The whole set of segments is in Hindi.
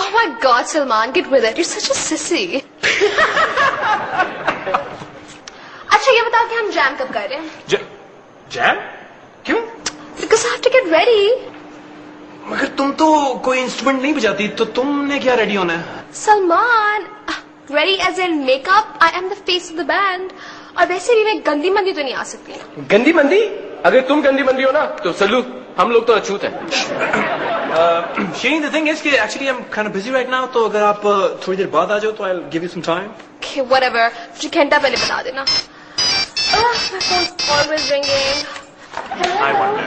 Oh my God, Salman, get with it. You're such a sissy. अच्छा ये बताओ कि हम जैम कब कर रहे हैं? जैम? क्यों? Because I have to get ready. मगर तुम तो कोई इंस्ट्रूमेंट नहीं बजाती, तो तुमने क्या रेडी होना है? Salman, ready as in makeup. I am the face of the band. और वैसे भी मैं गंदी मंदी तो नहीं आ सकती. गंदी मंदी? अगर तुम गंदी मंदी हो ना तो सल्लू, हम लोग तो अछूत हैं. Shane, the thing is कि actually I'm kind of busy right now, तो अगर आप थोड़ी देर बाद आ जाओ तो I'll give you some time. Okay, whatever. मुझे घंटा पहले बता देना. My phone's always ringing. I wonder.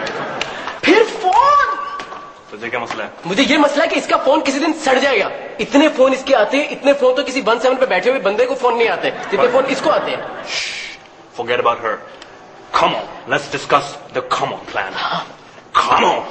फिर फोन? तुझे क्या मसला है? मुझे ये मसला है कि इसका फोन किसी दिन सड़ जाएगा. इतने फोन इसके आते हैं, इतने फोन तो किसी 17 पे बैठे हुए बंदे को फोन नहीं आते जितने फोन इसको आते हैं. Forget about her. Come on, let's discuss the come on plan. Come on.